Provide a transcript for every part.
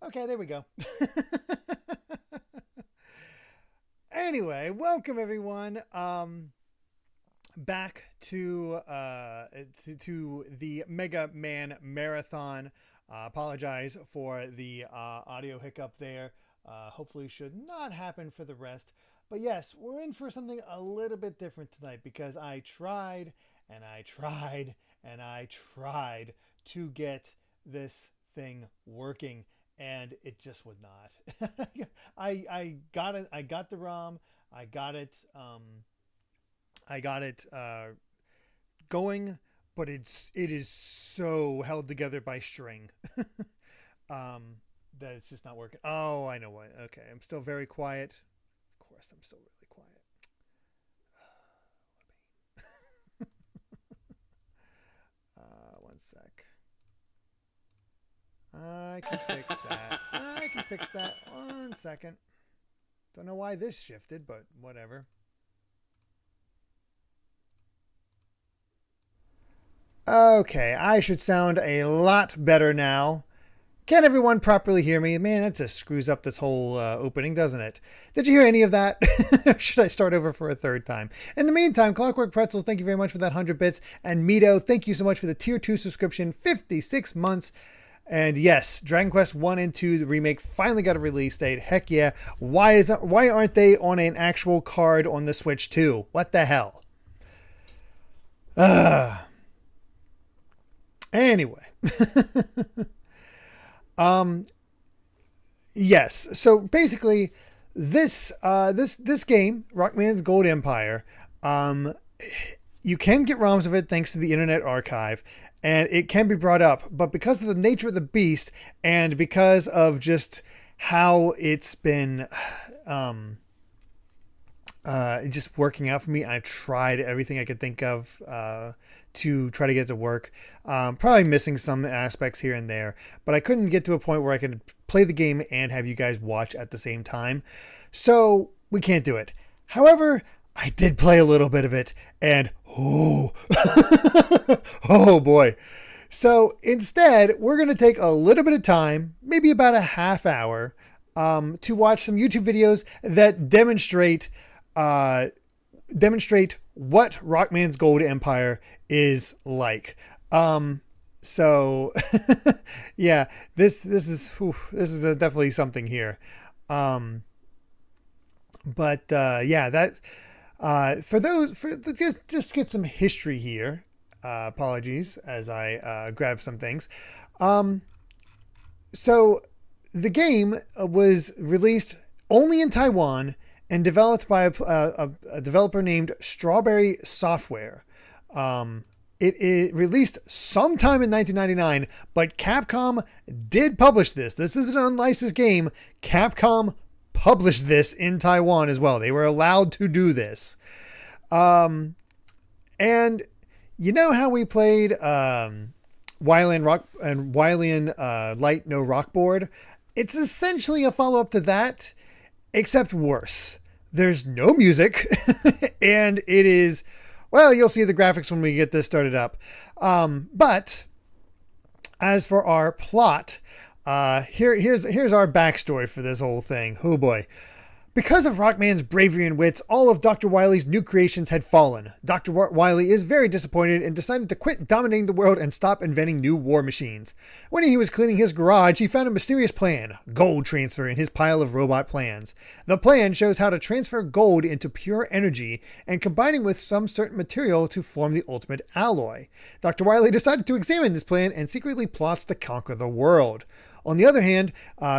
Okay, there we go. Anyway, welcome everyone. Back to the Mega Man Marathon. Apologize for the audio hiccup there. Hopefully, should not happen for the rest. But yes, we're in for something a little bit different tonight because I tried and I tried and I tried to get this thing working, and it just would not. I got it. I got the ROM. I got it. I got it going, but it is so held together by string that it's just not working. Oh, I know why. Okay, I'm still very quiet. Of course, I'm still really quiet. One sec. I can fix that. I can fix that. 1 second. Don't know why this shifted, but whatever. Okay, I should sound a lot better now. Can everyone properly hear me? Man, that just screws up this whole opening, doesn't it? Did you hear any of that? Should I start over for a third time? In the meantime, Clockwork Pretzels, thank you very much for that 100 bits. And Mito, thank you so much for the Tier 2 subscription, 56 months. And yes, Dragon Quest 1 and 2, the remake, finally got a release date. Heck yeah. Why aren't they on an actual card on the Switch 2? What the hell? Anyway. Yes. So basically, this game, Rockman's Gold Empire, you can get ROMs of it thanks to the Internet Archive, and it can be brought up. But because of the nature of the beast, and because of just how it's been just working out for me, I tried everything I could think of to try to get it to work. Probably missing some aspects here and there, but I couldn't get to a point where I could play the game and have you guys watch at the same time. So we can't do it. However, I did play a little bit of it, and oh, oh boy. So instead, we're going to take a little bit of time, maybe about a half hour, to watch some YouTube videos that demonstrate what Rockman's Gold Empire is like. So yeah, this is definitely something here. But yeah, that just get some history here. Apologies as I grab some things. So the game was released only in Taiwan and developed by a developer named Strawberry Software. It released sometime in 1999, but Capcom did publish this. This is an unlicensed game. Capcom published this in Taiwan as well. They were allowed to do this. And you know how we played Wyland Rock and Wyland Light No Rock Board? It's essentially a follow-up to that, except worse. There's no music, and it is, well, you'll see the graphics when we get this started up. But as for our plot, here's our backstory for this whole thing. Oh boy. Because of Rockman's bravery and wits, all of Dr. Wily's new creations had fallen. Dr. Wily is very disappointed and decided to quit dominating the world and stop inventing new war machines. When he was cleaning his garage, he found a mysterious plan, gold transfer, in his pile of robot plans. The plan shows how to transfer gold into pure energy and combining with some certain material to form the ultimate alloy. Dr. Wily decided to examine this plan and secretly plots to conquer the world. On the other hand,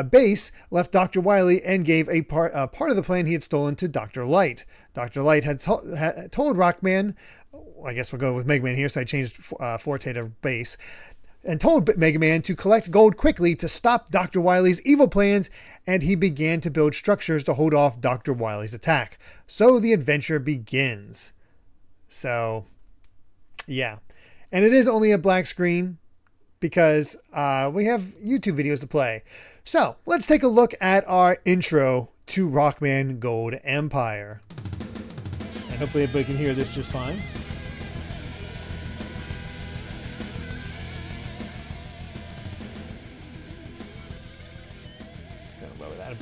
Base left Dr. Wily and gave a part of the plan he had stolen to Dr. Light. Dr. Light had told Rockman, I guess we'll go with Mega Man here, so I changed Forte to Base, and told Mega Man to collect gold quickly to stop Dr. Wily's evil plans, and he began to build structures to hold off Dr. Wily's attack. So the adventure begins. So, yeah. And it is only a black screen, because we have YouTube videos to play. So let's take a look at our intro to Rockman Gold Empire. And hopefully everybody can hear this just fine.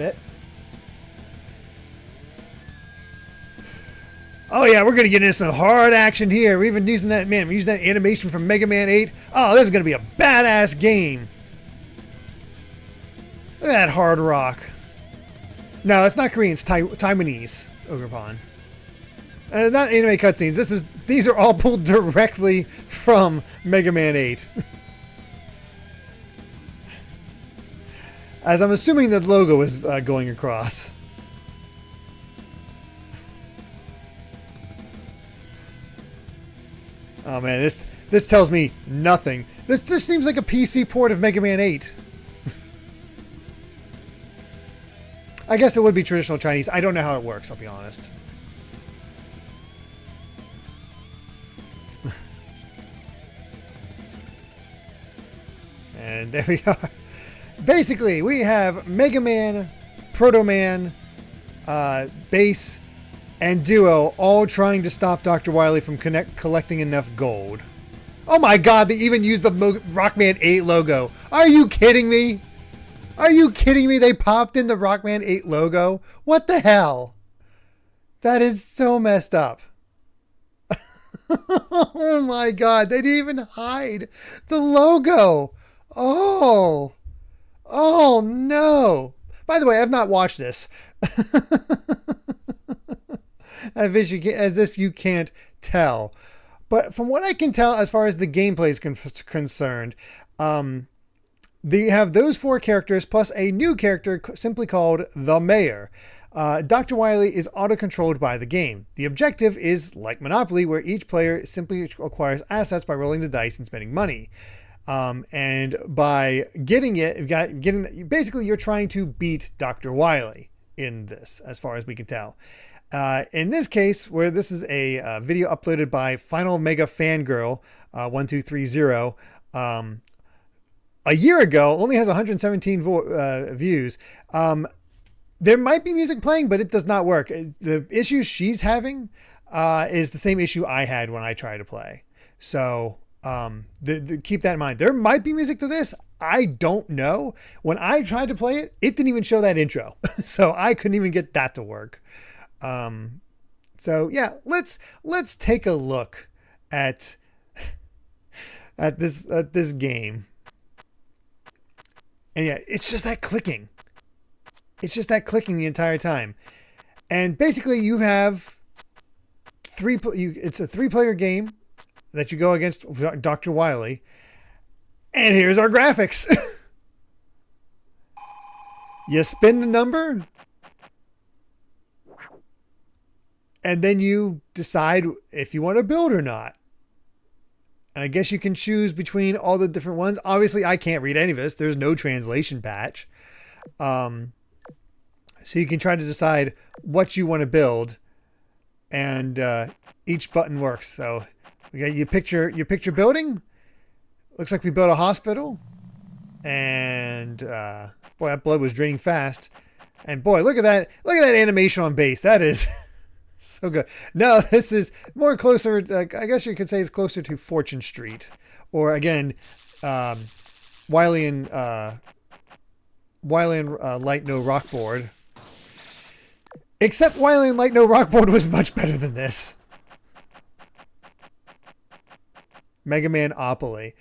bit. Oh yeah, we're gonna get into some hard action here. We're even using that, man, we're using that animation from Mega Man 8. Oh, this is gonna be a badass game. Look at that hard rock. No, it's not Korean, it's Taiwanese, Ogrepon. Not anime cutscenes. These are all pulled directly from Mega Man 8. As I'm assuming the logo is going across. Oh man, this tells me nothing. This seems like a PC port of Mega Man 8. I guess it would be traditional Chinese. I don't know how it works, I'll be honest. And there we are. Basically, we have Mega Man, Proto Man, Bass, and Duo all trying to stop Dr. Wily from collecting enough gold. Oh my god, they even used the Rockman 8 logo. Are you kidding me? Are you kidding me? They popped in the Rockman 8 logo? What the hell? That is so messed up. Oh my god, they didn't even hide the logo. Oh. Oh no. By the way, I've not watched this. As if you can't tell. But from what I can tell, as far as the gameplay is concerned, they have those 4 characters plus a new character simply called the Mayor. Dr. Wily is auto-controlled by the game. The objective is like Monopoly, where each player simply acquires assets by rolling the dice and spending money. And by getting basically you're trying to beat Dr. Wily in this, as far as we can tell. In this case, where this is a video uploaded by Final Mega Fangirl 1230, a year ago, only has 117 views. There might be music playing, but it does not work. The issue she's having is the same issue I had when I tried to play. So keep that in mind. There might be music to this. I don't know. When I tried to play it, it didn't even show that intro. So I couldn't even get that to work. So yeah, let's take a look at this game. And yeah, it's just that clicking. It's just that clicking the entire time. And basically you have it's a 3-player game that you go against Dr. Wily. And here's our graphics. You spin the number. And then you decide if you want to build or not. And I guess you can choose between all the different ones. Obviously, I can't read any of this. There's no translation patch. So you can try to decide what you want to build. And each button works. So you pick your building. Looks like we built a hospital. And boy, that blood was draining fast. And boy, look at that. Look at that animation on base. That is... so good. No, this is more closer. I guess you could say it's closer to Fortune Street, or again, Wily and Light No Rockboard. Except Wily and Light No Rockboard was much better than this. Mega Man-opoly.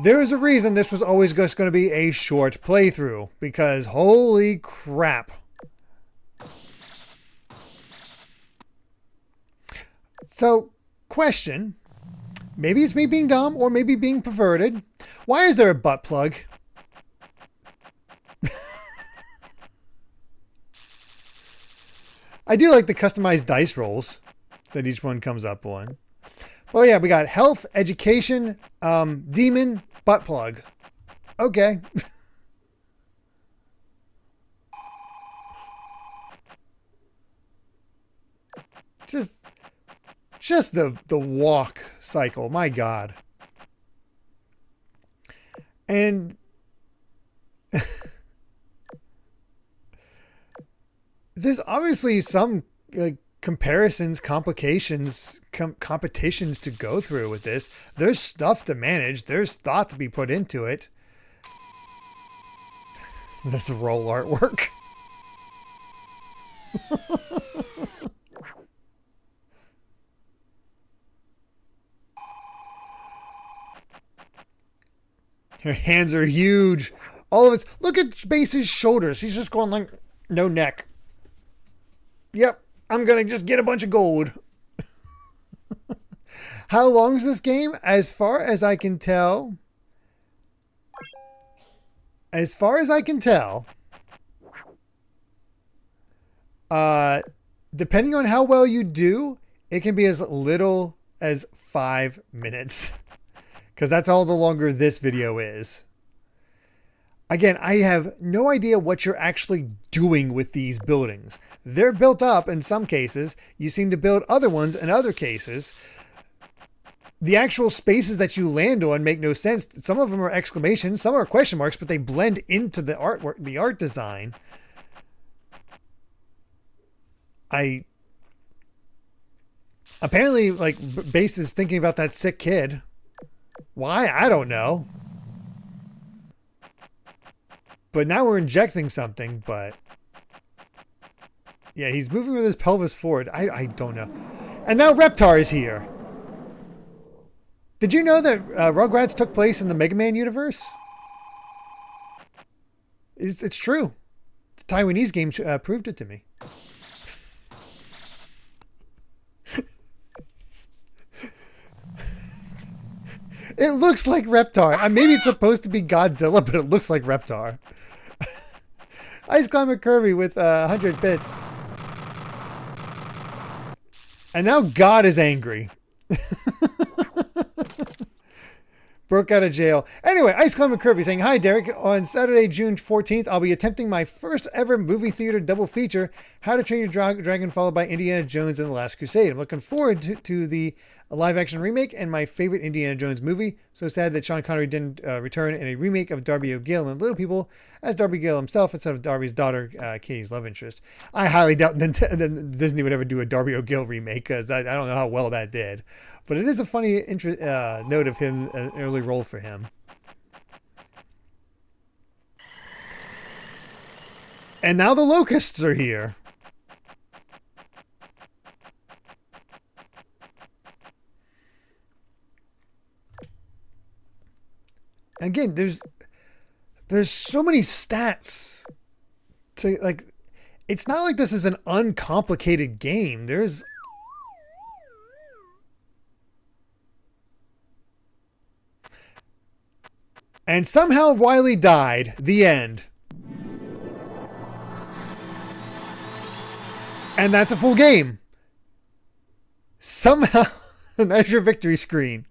There is a reason this was always just going to be a short playthrough, because holy crap. So, question. Maybe it's me being dumb or maybe being perverted. Why is there a butt plug? I do like the customized dice rolls that each one comes up on. Well, yeah, we got health, education, demon, butt plug. Okay. Just the walk cycle, my God. And there's obviously some comparisons, complications, competitions to go through with this. There's stuff to manage. There's thought to be put into it. This roll artwork. Her hands are huge. All of it's... Look at Base's shoulders. He's just going like... No neck. Yep. I'm going to just get a bunch of gold. How long is this game? As far as I can tell... Depending on how well you do, it can be as little as 5 minutes. Because that's all the longer this video is. Again, I have no idea what you're actually doing with these buildings. They're built up in some cases. You seem to build other ones in other cases. The actual spaces that you land on make no sense. Some of them are exclamations, some are question marks, but they blend into the artwork, the art design. Apparently, like, Base is thinking about that sick kid. Why? I don't know. But now we're injecting something, but... Yeah, he's moving with his pelvis forward. I don't know. And now Reptar is here. Did you know that Rugrats took place in the Mega Man universe? It's true. The Taiwanese game proved it to me. It looks like Reptar. Maybe it's supposed to be Godzilla, but it looks like Reptar. Ice Climber Kirby with 100 bits. And now God is angry. Broke out of jail. Anyway, Ice Climber Kirby saying, "Hi, Derek. On Saturday, June 14th, I'll be attempting my first ever movie theater double feature, How to Train Your Dragon, followed by Indiana Jones and the Last Crusade. I'm looking forward to the live-action remake and my favorite Indiana Jones movie. So sad that Sean Connery didn't return in a remake of Darby O'Gill and Little People as Darby Gill himself instead of Darby's daughter, Katie's love interest. I highly doubt Disney would ever do a Darby O'Gill remake because I don't know how well that did. But it is a funny note of him, an early role for him. And now the locusts are here. Again, there's so many stats to, like, it's not like this is an uncomplicated game. And somehow Wily died. The end. And that's a full game. Somehow, that's your victory screen.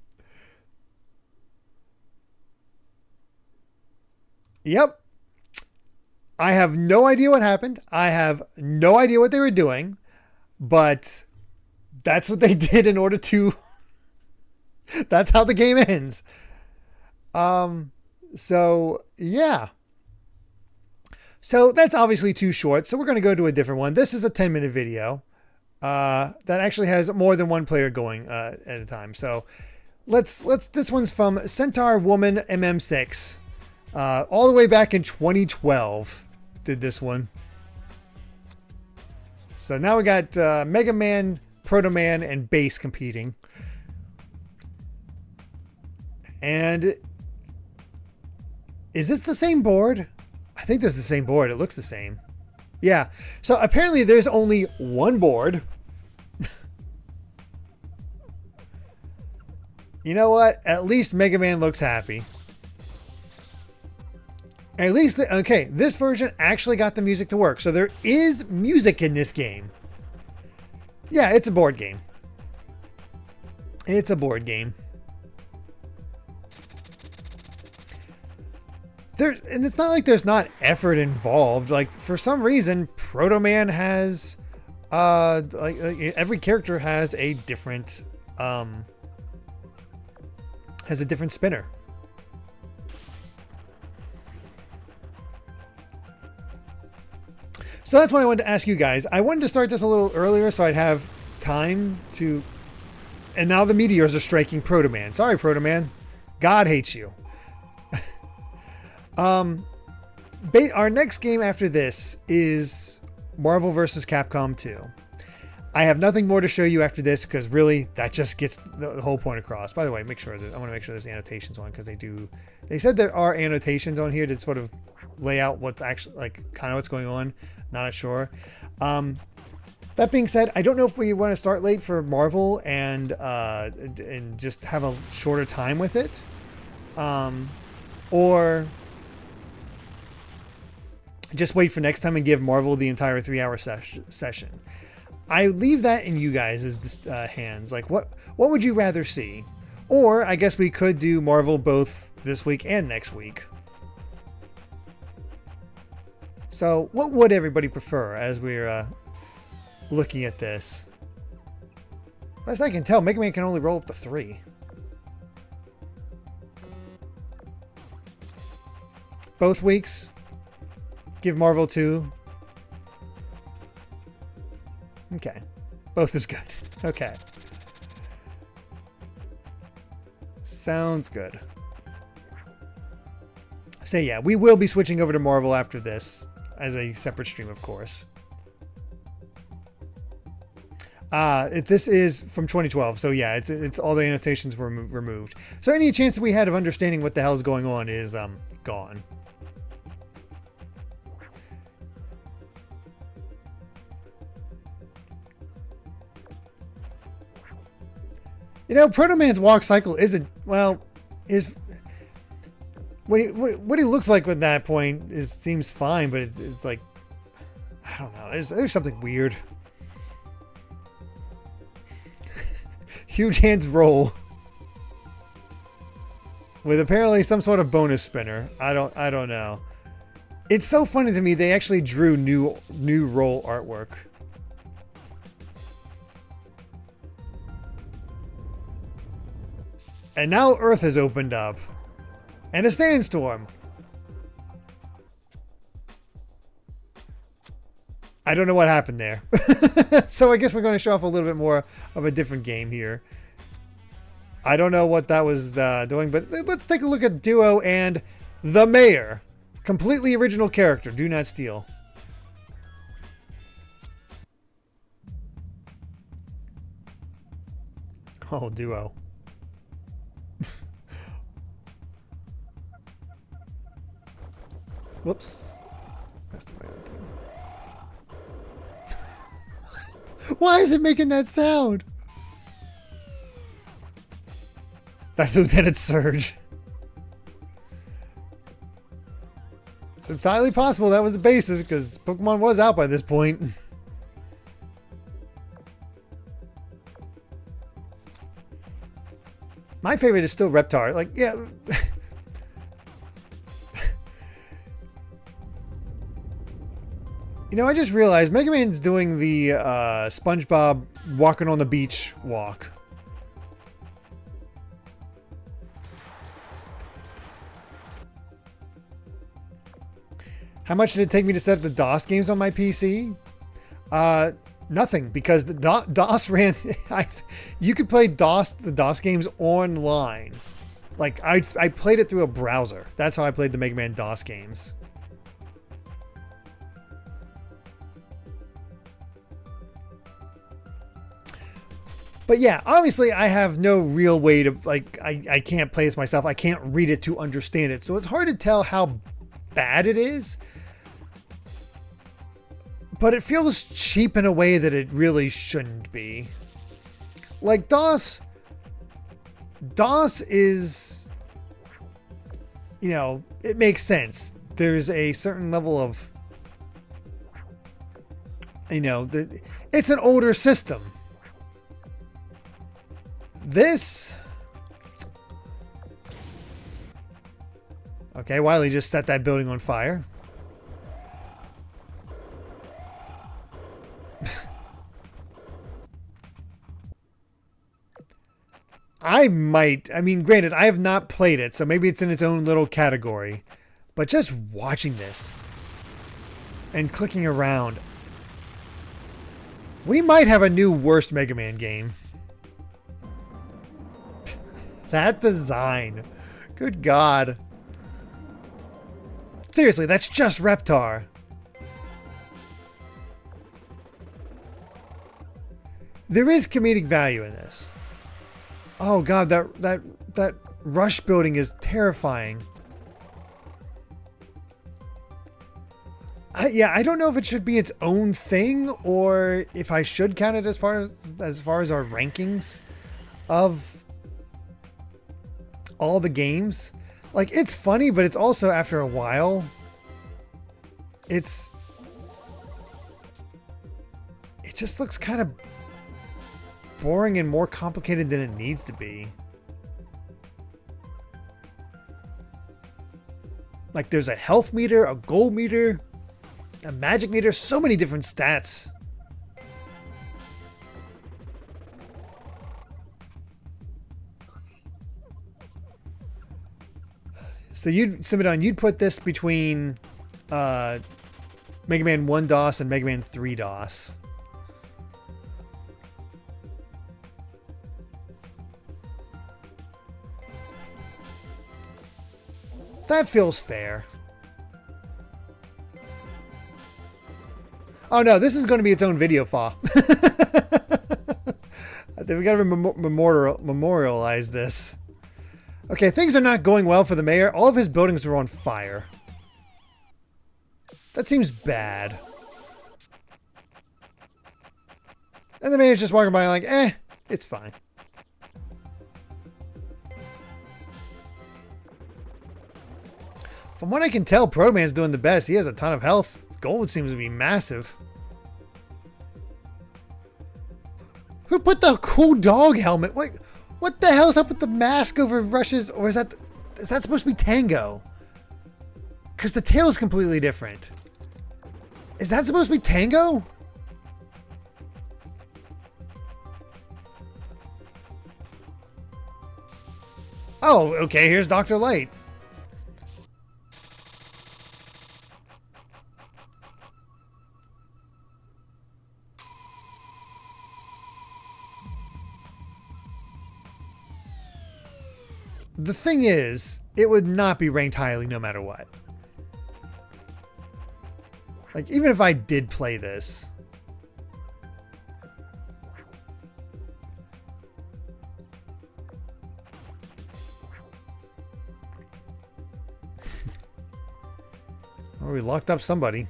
Yep. I have no idea what happened. I have no idea what they were doing. But that's what they did in order to... That's how the game ends. So, yeah. So, that's obviously too short. So, we're going to go to a different one. This is a 10-minute video that actually has more than one player going at a time. So, this one's from Centaur Woman MM6. All the way back in 2012 did this one. So, now we got Mega Man, Proto Man, and Base competing. And... Is this the same board? I think this is the same board. It looks the same. Yeah. So apparently there's only one board. You know what? At least Mega Man looks happy. At least, okay, this version actually got the music to work. So there is music in this game. Yeah, it's a board game. It's a board game. And it's not like there's not effort involved. Like, for some reason, Proto Man has, like every character has a different, spinner. So that's what I wanted to ask you guys. I wanted to start this a little earlier so I'd have time to, and now the meteors are striking Proto Man. Sorry, Proto Man. God hates you. Our next game after this is Marvel vs. Capcom 2. I have nothing more to show you after this because really that just gets the whole point across. By the way, make sure that I want to make sure there's annotations on because they said there are annotations on here to sort of lay out what's actually like kind of what's going on. Not sure. That being said, I don't know if we want to start late for Marvel and just have a shorter time with it, or just wait for next time and give Marvel the entire 3-hour session. I leave that in you guys' hands. Like, what would you rather see? Or I guess we could do Marvel both this week and next week. So, what would everybody prefer as we're looking at this? Best I can tell, Mega Man can only roll up to 3. Both weeks. Give Marvel 2. Okay. Both is good. Okay. Sounds good. So yeah, we will be switching over to Marvel after this as a separate stream, of course. This is from 2012, so yeah, it's all the annotations were removed. So any chance that we had of understanding what the hell's going on is gone. You know, Proto Man's walk cycle isn't, well, is what he looks like at that point seems fine, but it's like, I don't know, there's something weird. Huge hands roll with apparently some sort of bonus spinner. I don't know. It's so funny to me they actually drew new roll artwork. And now Earth has opened up. And a sandstorm. I don't know what happened there. So I guess we're going to show off a little bit more of a different game here. I don't know what that was doing, but let's take a look at Duo and the Mayor. Completely original character. Do not steal. Oh, Duo. Whoops. Messed up my own thing. Why is it making that sound? That's Lieutenant Surge. It's entirely possible that was the basis, because Pokemon was out by this point. My favorite is still Reptar. Like, yeah... You know, I just realized Mega Man's doing the SpongeBob walking on the beach walk. How much did it take me to set up the DOS games on my PC? Nothing, because the DOS ran... you could play the DOS games online. Like, I played it through a browser. That's how I played the Mega Man DOS games. But yeah, obviously I have no real way to, like, I can't play this myself. I can't read it to understand it. So it's hard to tell how bad it is. But it feels cheap in a way that it really shouldn't be. Like DOS is, you know, it makes sense. There's a certain level of, you know, it's an older system. This... Okay, Wily just set that building on fire. I mean, granted, I have not played it, so maybe it's in its own little category. But just watching this and clicking around, we might have a new worst Mega Man game. That design. Good God. Seriously, that's just Reptar. There is comedic value in this. Oh god, that rush building is terrifying. I don't know if it should be its own thing or if I should count it as far as our rankings of all the games. Like, it's funny, but it's also, after a while, it just looks kind of boring and more complicated than it needs to be. Like, there's a health meter, a gold meter, a magic meter, so many different stats. So you'd put this between Mega Man 1 DOS and Mega Man 3 DOS. That feels fair. Oh no, this is going to be its own video file. We got to memorialize this. Okay, things are not going well for the mayor. All of his buildings are on fire. That seems bad. And the mayor's just walking by like, it's fine. From what I can tell, Pro Man's doing the best. He has a ton of health. Gold seems to be massive. Who put the cool dog helmet? What the hell's up with the mask over Rush's? Or is that supposed to be Tango? Because the tail is completely different. Is that supposed to be Tango? Oh, okay, here's Dr. Light. The thing is, it would not be ranked highly no matter what. Like, even if I did play this. Oh, we locked up somebody.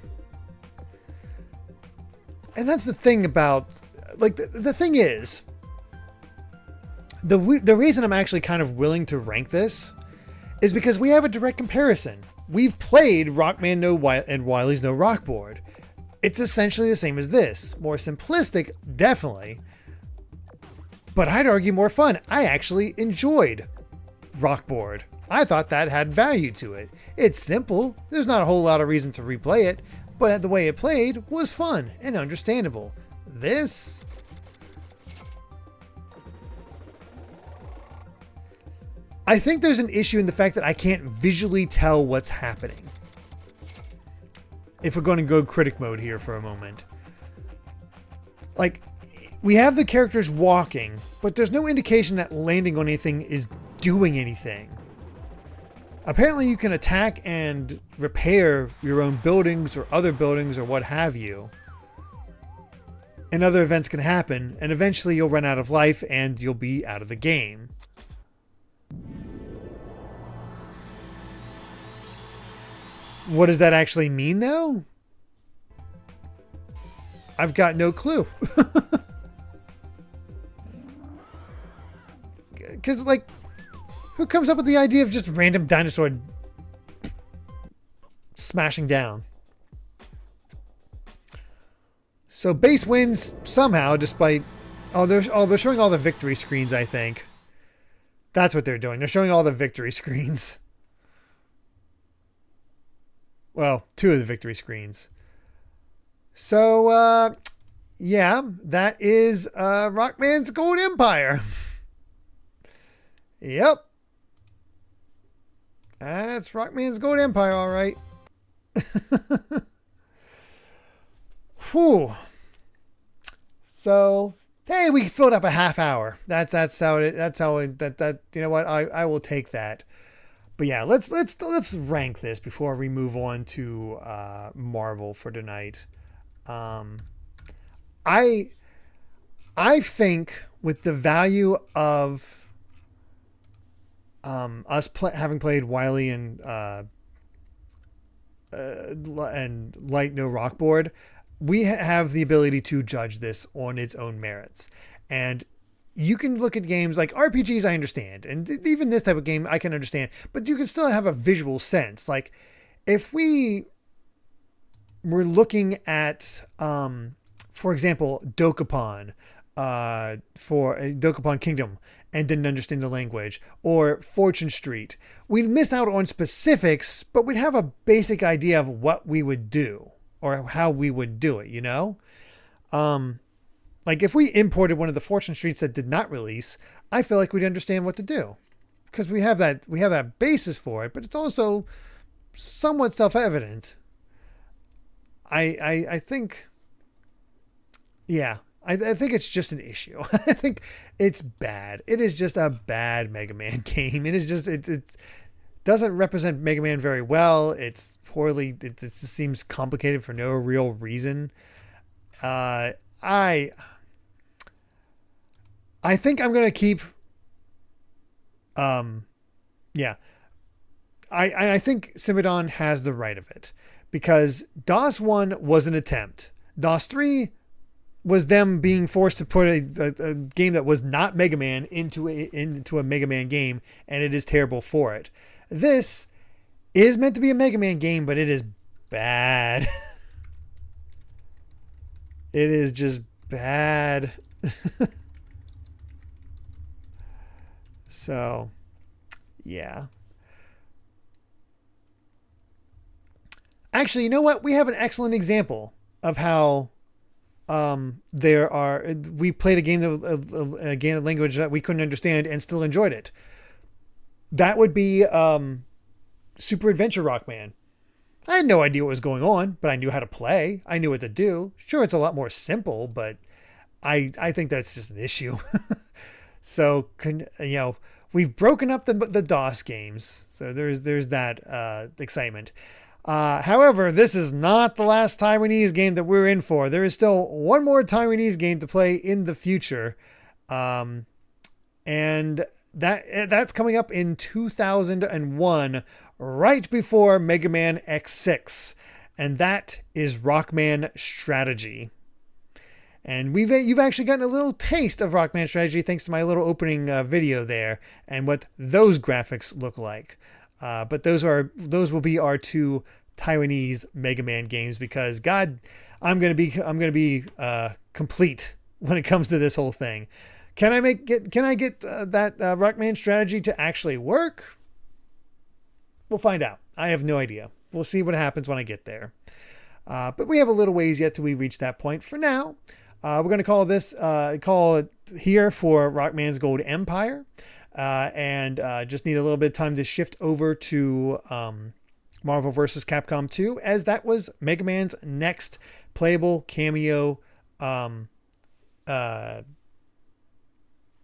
And that's the thing about, like, the thing is, the reason I'm actually kind of willing to rank this is because we have a direct comparison. We've played Rockman and Wily's No Rockboard. It's essentially the same as this. More simplistic, definitely. But I'd argue more fun. I actually enjoyed Rockboard. I thought that had value to it. It's simple. There's not a whole lot of reason to replay it, but the way it played was fun and understandable. This... I think there's an issue in the fact that I can't visually tell what's happening. If we're going to go critic mode here for a moment. Like, we have the characters walking, but there's no indication that landing on anything is doing anything. Apparently you can attack and repair your own buildings or other buildings or what have you. And other events can happen, and eventually you'll run out of life and you'll be out of the game. What does that actually mean, though? I've got no clue. Because, like, who comes up with the idea of just random dinosaur smashing down? So base wins somehow, despite... Oh, they're showing all the victory screens, I think. That's what they're doing. They're showing all the victory screens. Well, 2 of the victory screens. So, yeah, that is Rockman's Gold Empire. Yep. That's Rockman's Gold Empire, all right. Whew. So, hey, we filled up a half hour. That's how you know what? I will take that. But yeah, let's rank this before we move on to Marvel for tonight. Um, I I think with the value of us having played Wily and Light No Rockboard, we have the ability to judge this on its own merits. And you can look at games like RPGs, I understand, and even this type of game I can understand, but you can still have a visual sense. Like if we were looking at, for example, Dokapon, for Dokapon Kingdom, and didn't understand the language, or Fortune Street, we'd miss out on specifics, but we'd have a basic idea of what we would do or how we would do it, you know? Like if we imported one of the Fortune Streets that did not release, I feel like we'd understand what to do because we have that basis for it, but it's also somewhat self-evident. I think, yeah, I think it's just an issue. I think it's bad. It is just a bad Mega Man game. It is just, it doesn't represent Mega Man very well. It's poorly, it just seems complicated for no real reason. I think I'm going to keep, yeah, I think Simidon has the right of it because DOS 1 was an attempt. DOS 3 was them being forced to put a game that was not Mega Man into a Mega Man game, and it is terrible for it. This is meant to be a Mega Man game, but it is bad. It is just bad. So, yeah. Actually, you know what? We have an excellent example of how we played a game a game of language that we couldn't understand and still enjoyed it. That would be Super Adventure Rockman. I had no idea what was going on, but I knew how to play. I knew what to do. Sure, it's a lot more simple, but I think that's just an issue. So, we've broken up the DOS games. So there's that excitement. However, this is not the last Taiwanese game that we're in for. There is still one more Taiwanese game to play in the future. And that's coming up in 2001, right before Mega Man X6. And that is Rockman Strategy. And you've actually gotten a little taste of Rockman Strategy thanks to my little opening video there and what those graphics look like. But those will be our two Taiwanese Mega Man games because God, I'm gonna be complete when it comes to this whole thing. Can I get that Rockman Strategy to actually work? We'll find out. I have no idea. We'll see what happens when I get there. But we have a little ways yet till we reach that point. For now, we're going to call it here for Rockman's Gold Empire. And just need a little bit of time to shift over to Marvel vs. Capcom 2, as that was Mega Man's next playable cameo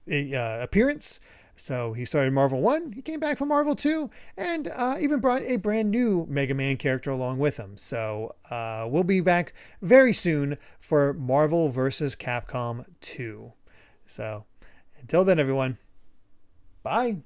appearance. So he started Marvel 1, he came back from Marvel 2, and even brought a brand new Mega Man character along with him. So we'll be back very soon for Marvel vs. Capcom 2. So until then, everyone, bye.